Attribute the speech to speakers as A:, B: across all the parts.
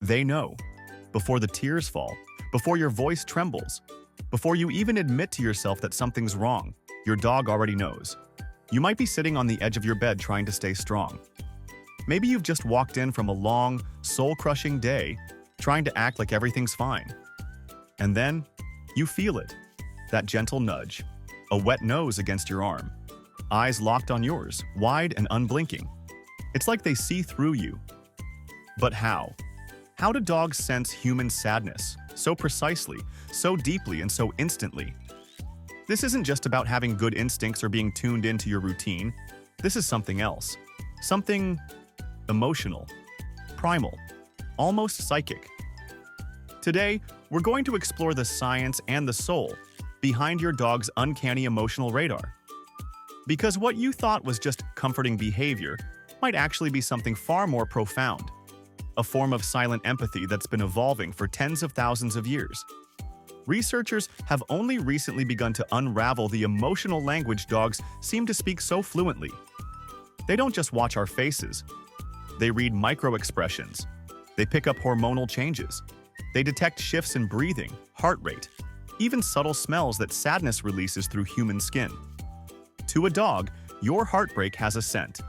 A: They know. Before the tears fall, before your voice trembles, before you even admit to yourself that something's wrong, your dog already knows. You might be sitting on the edge of your bed trying to stay strong. Maybe you've just walked in from a long, soul-crushing day, trying to act like everything's fine. And then, you feel it. That gentle nudge. A wet nose against your arm. Eyes locked on yours, wide and unblinking. It's like they see through you. But how? How do dogs sense human sadness so precisely, so deeply, and so instantly? This isn't just about having good instincts or being tuned into your routine. This is something else. Something emotional, primal, almost psychic. Today, we're going to explore the science and the soul behind your dog's uncanny emotional radar. Because what you thought was just comforting behavior might actually be something far more profound. A form of silent empathy that's been evolving for tens of thousands of years. Researchers have only recently begun to unravel the emotional language dogs seem to speak so fluently. They don't just watch our faces. They read micro-expressions. They pick up hormonal changes. They detect shifts in breathing, heart rate, even subtle smells that sadness releases through human skin. To a dog, your heartbreak has a scent.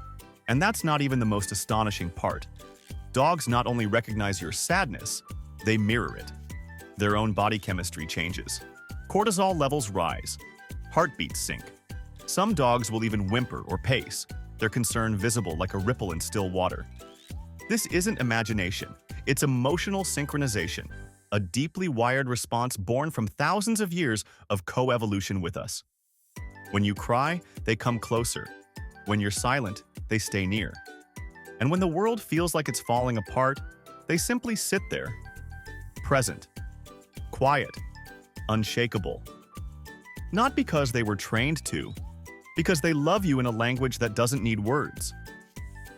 A: And that's not even the most astonishing part. Dogs not only recognize your sadness, they mirror it. Their own body chemistry changes. Cortisol levels rise. Heartbeats sink. Some dogs will even whimper or pace, their concern visible like a ripple in still water. This isn't imagination. It's emotional synchronization, a deeply wired response born from thousands of years of coevolution with us. When you cry, they come closer. When you're silent, they stay near. And when the world feels like it's falling apart, they simply sit there, present, quiet, unshakable. Not because they were trained to, because they love you in a language that doesn't need words.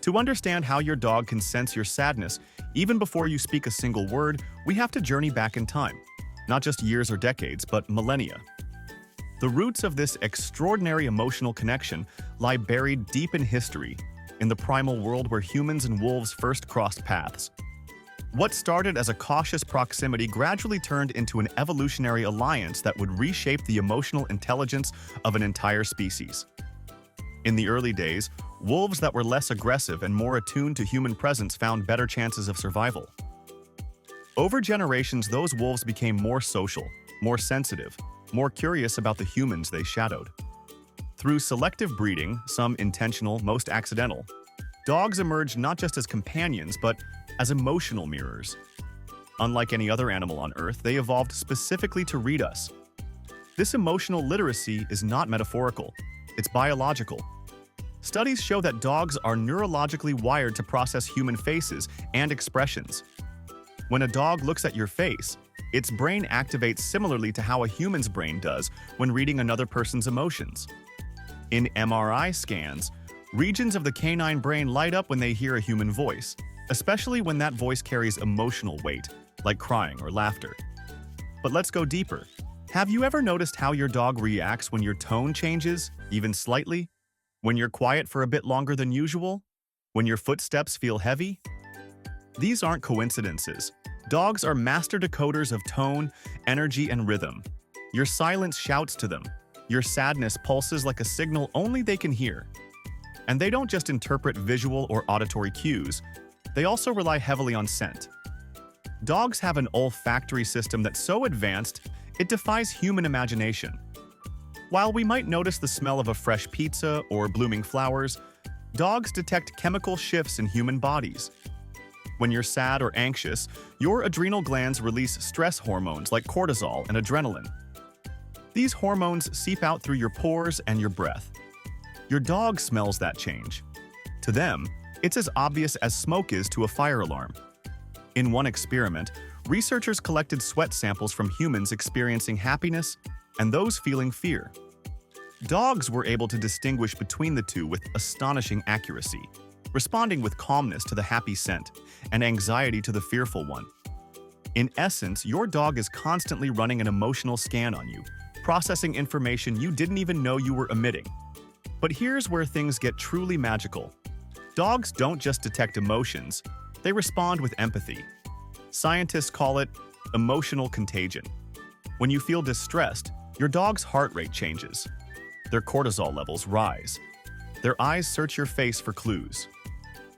A: To understand how your dog can sense your sadness, even before you speak a single word, we have to journey back in time. Not just years or decades, but millennia. The roots of this extraordinary emotional connection lie buried deep in history, in the primal world where humans and wolves first crossed paths. What started as a cautious proximity gradually turned into an evolutionary alliance that would reshape the emotional intelligence of an entire species. In the early days, wolves that were less aggressive and more attuned to human presence found better chances of survival. Over generations, those wolves became more social, more sensitive, more curious about the humans they shadowed. Through selective breeding, some intentional, most accidental, dogs emerged not just as companions, but as emotional mirrors. Unlike any other animal on Earth, they evolved specifically to read us. This emotional literacy is not metaphorical, it's biological. Studies show that dogs are neurologically wired to process human faces and expressions. When a dog looks at your face, its brain activates similarly to how a human's brain does when reading another person's emotions. In MRI scans, regions of the canine brain light up when they hear a human voice, especially when that voice carries emotional weight, like crying or laughter. But let's go deeper. Have you ever noticed how your dog reacts when your tone changes, even slightly? When you're quiet for a bit longer than usual? When your footsteps feel heavy? These aren't coincidences. Dogs are master decoders of tone, energy, and rhythm. Your silence shouts to them. Your sadness pulses like a signal only they can hear. And they don't just interpret visual or auditory cues, they also rely heavily on scent. Dogs have an olfactory system that's so advanced, it defies human imagination. While we might notice the smell of a fresh pizza or blooming flowers, dogs detect chemical shifts in human bodies. When you're sad or anxious, your adrenal glands release stress hormones like cortisol and adrenaline. These hormones seep out through your pores and your breath. Your dog smells that change. To them, it's as obvious as smoke is to a fire alarm. In one experiment, researchers collected sweat samples from humans experiencing happiness and those feeling fear. Dogs were able to distinguish between the two with astonishing accuracy, responding with calmness to the happy scent and anxiety to the fearful one. In essence, your dog is constantly running an emotional scan on you, processing information you didn't even know you were emitting. But here's where things get truly magical. Dogs don't just detect emotions, they respond with empathy. Scientists call it emotional contagion. When you feel distressed, your dog's heart rate changes. Their cortisol levels rise. Their eyes search your face for clues.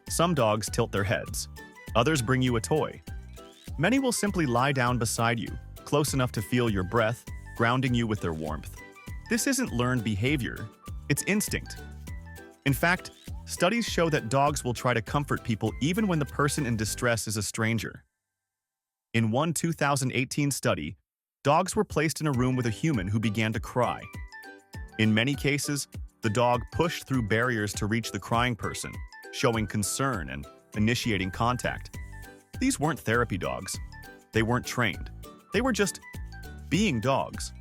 A: Some dogs tilt their heads. Others bring you a toy. Many will simply lie down beside you, close enough to feel your breath, grounding you with their warmth. This isn't learned behavior, it's instinct. In fact, studies show that dogs will try to comfort people even when the person in distress is a stranger. In one 2018 study, dogs were placed in a room with a human who began to cry. In many cases, the dog pushed through barriers to reach the crying person, showing concern and initiating contact. These weren't therapy dogs. They weren't trained. They were just being dogs.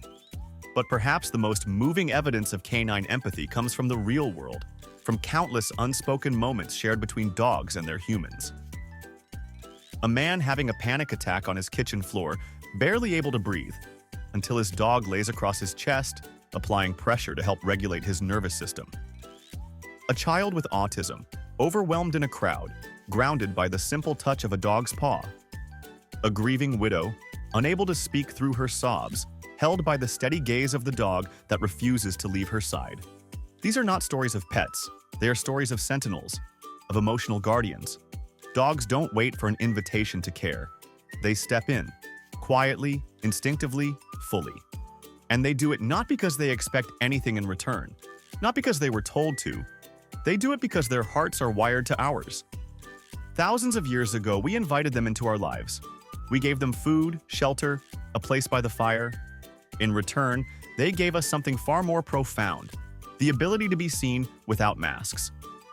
A: But perhaps the most moving evidence of canine empathy comes from the real world, from countless unspoken moments shared between dogs and their humans. A man having a panic attack on his kitchen floor, barely able to breathe, until his dog lays across his chest, applying pressure to help regulate his nervous system. A child with autism, overwhelmed in a crowd, grounded by the simple touch of a dog's paw. A grieving widow, unable to speak through her sobs, held by the steady gaze of the dog that refuses to leave her side. These are not stories of pets. They are stories of sentinels, of emotional guardians. Dogs don't wait for an invitation to care. They step in, quietly, instinctively, fully. And they do it not because they expect anything in return, not because they were told to. They do it because their hearts are wired to ours. Thousands of years ago, we invited them into our lives. We gave them food, shelter, a place by the fire. In return, they gave us something far more profound: the ability to be seen without masks,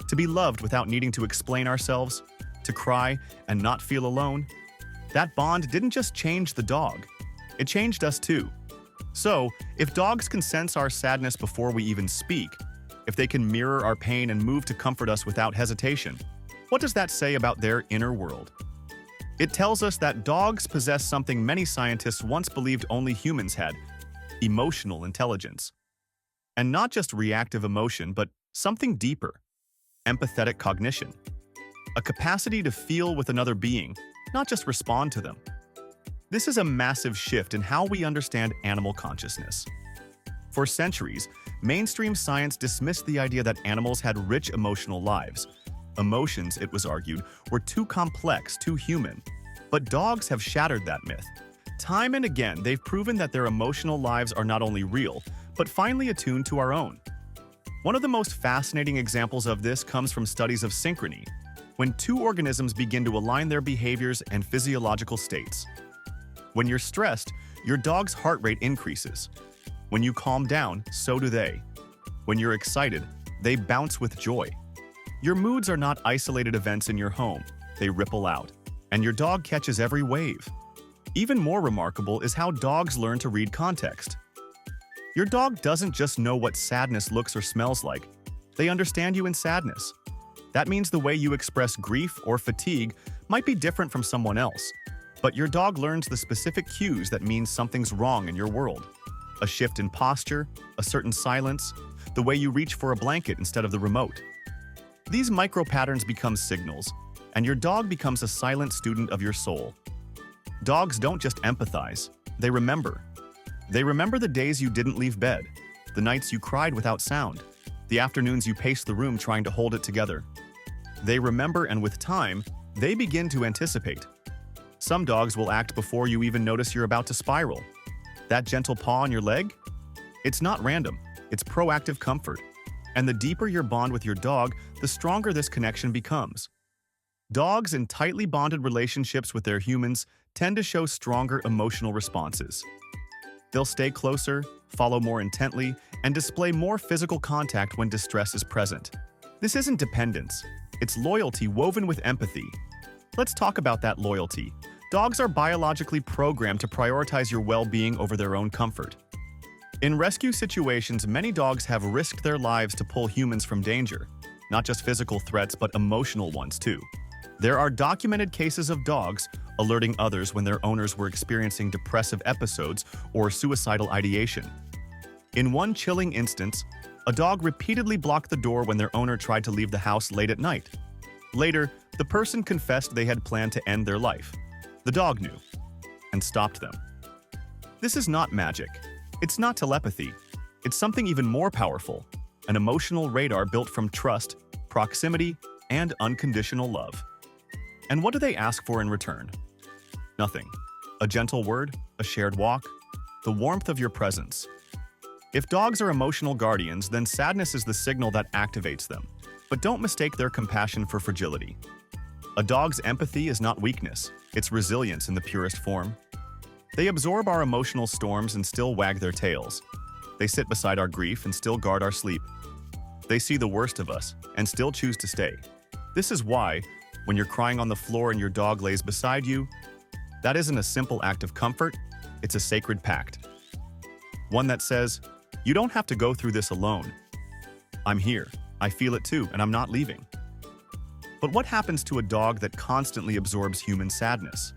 A: to be loved without needing to explain ourselves, to cry and not feel alone. That bond didn't just change the dog, it changed us too. So, if dogs can sense our sadness before we even speak, if they can mirror our pain and move to comfort us without hesitation, what does that say about their inner world? It tells us that dogs possess something many scientists once believed only humans had: emotional intelligence. And not just reactive emotion, but something deeper: empathetic cognition. A capacity to feel with another being, not just respond to them. This is a massive shift in how we understand animal consciousness. For centuries, mainstream science dismissed the idea that animals had rich emotional lives. Emotions, it was argued, were too complex, too human. But dogs have shattered that myth. Time and again, they've proven that their emotional lives are not only real, but finely attuned to our own. One of the most fascinating examples of this comes from studies of synchrony, when two organisms begin to align their behaviors and physiological states. When you're stressed, your dog's heart rate increases. When you calm down, so do they. When you're excited, they bounce with joy. Your moods are not isolated events in your home, they ripple out, and your dog catches every wave. Even more remarkable is how dogs learn to read context. Your dog doesn't just know what sadness looks or smells like, they understand you in sadness. That means the way you express grief or fatigue might be different from someone else, but your dog learns the specific cues that mean something's wrong in your world. A shift in posture, a certain silence, the way you reach for a blanket instead of the remote. These micro-patterns become signals, and your dog becomes a silent student of your soul. Dogs don't just empathize, they remember. They remember the days you didn't leave bed, the nights you cried without sound, the afternoons you paced the room trying to hold it together. They remember, and with time, they begin to anticipate. Some dogs will act before you even notice you're about to spiral. That gentle paw on your leg? It's not random, it's proactive comfort. And the deeper your bond with your dog, the stronger this connection becomes. Dogs in tightly bonded relationships with their humans tend to show stronger emotional responses. They'll stay closer, follow more intently, and display more physical contact when distress is present. This isn't dependence, it's loyalty woven with empathy. Let's talk about that loyalty. Dogs are biologically programmed to prioritize your well-being over their own comfort. In rescue situations, many dogs have risked their lives to pull humans from danger, not just physical threats, but emotional ones too. There are documented cases of dogs alerting others when their owners were experiencing depressive episodes or suicidal ideation. In one chilling instance, a dog repeatedly blocked the door when their owner tried to leave the house late at night. Later, the person confessed they had planned to end their life. The dog knew and stopped them. This is not magic. It's not telepathy. It's something even more powerful, an emotional radar built from trust, proximity, and unconditional love. And what do they ask for in return? Nothing. A gentle word, a shared walk, the warmth of your presence. If dogs are emotional guardians, then sadness is the signal that activates them. But don't mistake their compassion for fragility. A dog's empathy is not weakness, it's resilience in the purest form. They absorb our emotional storms and still wag their tails. They sit beside our grief and still guard our sleep. They see the worst of us and still choose to stay. This is why, when you're crying on the floor and your dog lays beside you, that isn't a simple act of comfort, it's a sacred pact. One that says, you don't have to go through this alone. I'm here, I feel it too, and I'm not leaving. But what happens to a dog that constantly absorbs human sadness?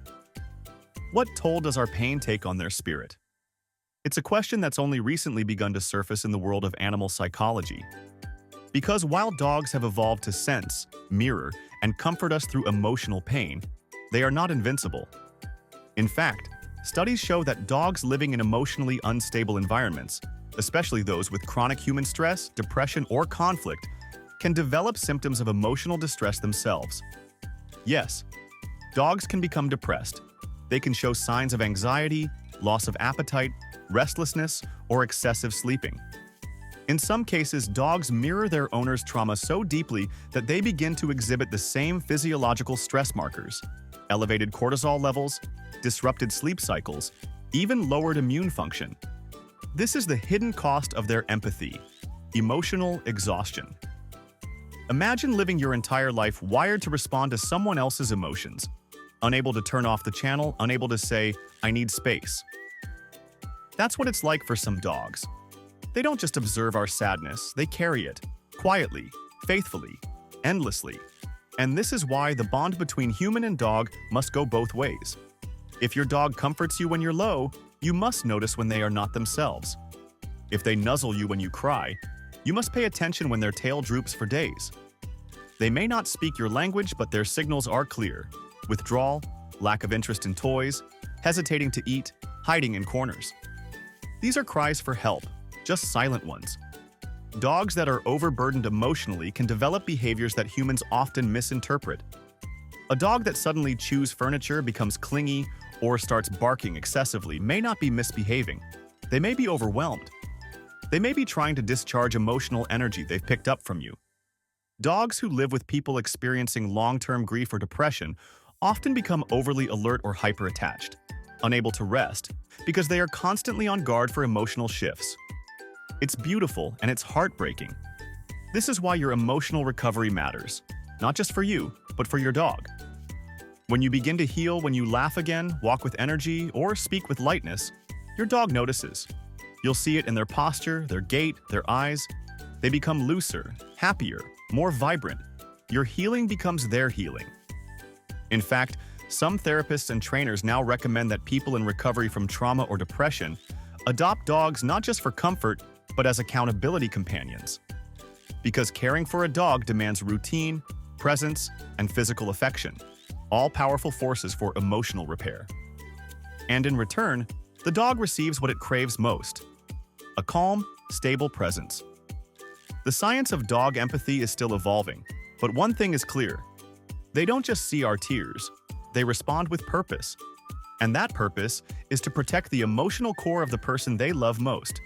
A: What toll does our pain take on their spirit? It's a question that's only recently begun to surface in the world of animal psychology. Because while dogs have evolved to sense, mirror, and comfort us through emotional pain, they are not invincible. In fact, studies show that dogs living in emotionally unstable environments, especially those with chronic human stress, depression, or conflict, can develop symptoms of emotional distress themselves. Yes, dogs can become depressed. They can show signs of anxiety, loss of appetite, restlessness, or excessive sleeping. In some cases, dogs mirror their owner's trauma so deeply that they begin to exhibit the same physiological stress markers: elevated cortisol levels, disrupted sleep cycles, even lowered immune function. This is the hidden cost of their empathy: emotional exhaustion. Imagine living your entire life wired to respond to someone else's emotions, unable to turn off the channel, unable to say, "I need space." That's what it's like for some dogs. They don't just observe our sadness, they carry it, quietly, faithfully, endlessly. And this is why the bond between human and dog must go both ways. If your dog comforts you when you're low, you must notice when they are not themselves. If they nuzzle you when you cry, you must pay attention when their tail droops for days. They may not speak your language, but their signals are clear: withdrawal, lack of interest in toys, hesitating to eat, hiding in corners. These are cries for help, just silent ones. Dogs that are overburdened emotionally can develop behaviors that humans often misinterpret. A dog that suddenly chews furniture, becomes clingy, or starts barking excessively may not be misbehaving. They may be overwhelmed. They may be trying to discharge emotional energy they've picked up from you. Dogs who live with people experiencing long-term grief or depression often become overly alert or hyper-attached, unable to rest, because they are constantly on guard for emotional shifts. It's beautiful and it's heartbreaking. This is why your emotional recovery matters, not just for you, but for your dog. When you begin to heal, when you laugh again, walk with energy, or speak with lightness, your dog notices. You'll see it in their posture, their gait, their eyes. They become looser, happier, more vibrant. Your healing becomes their healing. In fact, some therapists and trainers now recommend that people in recovery from trauma or depression adopt dogs not just for comfort, but as accountability companions. Because caring for a dog demands routine, presence, and physical affection, all powerful forces for emotional repair. And in return, the dog receives what it craves most: a calm, stable presence. The science of dog empathy is still evolving, but one thing is clear: they don't just see our tears, they respond with purpose. And that purpose is to protect the emotional core of the person they love most.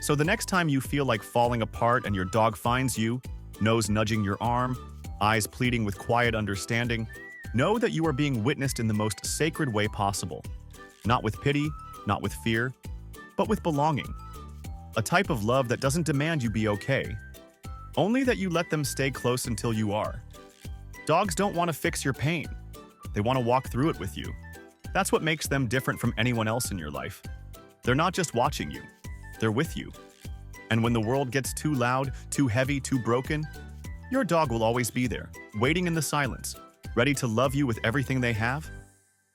A: So the next time you feel like falling apart and your dog finds you, nose nudging your arm, eyes pleading with quiet understanding, know that you are being witnessed in the most sacred way possible. Not with pity, not with fear, but with belonging. A type of love that doesn't demand you be okay, only that you let them stay close until you are. Dogs don't want to fix your pain. They want to walk through it with you. That's what makes them different from anyone else in your life. They're not just watching you, they're with you. And when the world gets too loud, too heavy, too broken, your dog will always be there, waiting in the silence, ready to love you with everything they have.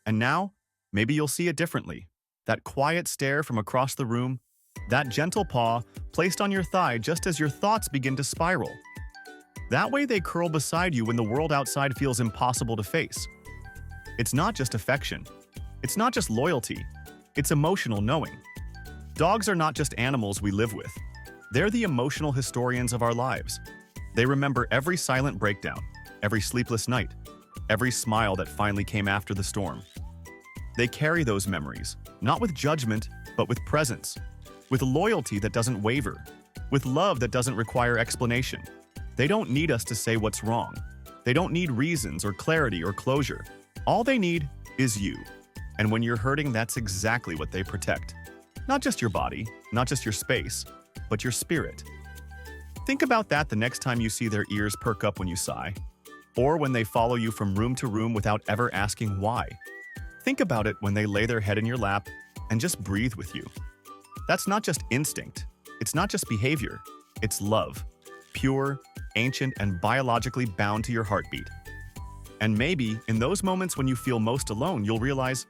A: And now, maybe you'll see it differently. That quiet stare from across the room, that gentle paw placed on your thigh just as your thoughts begin to spiral. That way they curl beside you when the world outside feels impossible to face. It's not just affection. It's not just loyalty. It's emotional knowing. Dogs are not just animals we live with. They're the emotional historians of our lives. They remember every silent breakdown, every sleepless night, every smile that finally came after the storm. They carry those memories, not with judgment, but with presence, with loyalty that doesn't waver, with love that doesn't require explanation. They don't need us to say what's wrong. They don't need reasons or clarity or closure. All they need is you. And when you're hurting, that's exactly what they protect. Not just your body, not just your space, but your spirit. Think about that the next time you see their ears perk up when you sigh, or when they follow you from room to room without ever asking why. Think about it when they lay their head in your lap and just breathe with you. That's not just instinct. It's not just behavior. It's love. Pure, ancient, and biologically bound to your heartbeat. And maybe, in those moments when you feel most alone, you'll realize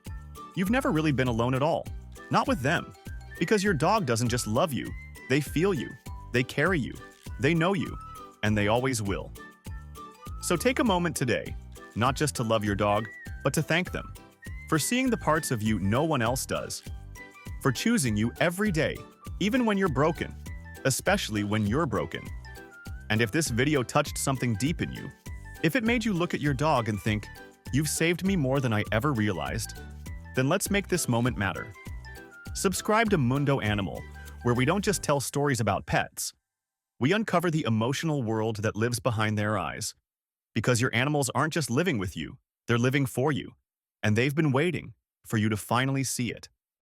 A: you've never really been alone at all. Not with them. Because your dog doesn't just love you. They feel you. They carry you. They know you. And they always will. So take a moment today, not just to love your dog, but to thank them. For seeing the parts of you no one else does. For choosing you every day, even when you're broken. Especially when you're broken. And if this video touched something deep in you, if it made you look at your dog and think, "You've saved me more than I ever realized," then let's make this moment matter. Subscribe to Mundo Animal, where we don't just tell stories about pets. We uncover the emotional world that lives behind their eyes. Because your animals aren't just living with you, they're living for you. And they've been waiting for you to finally see it.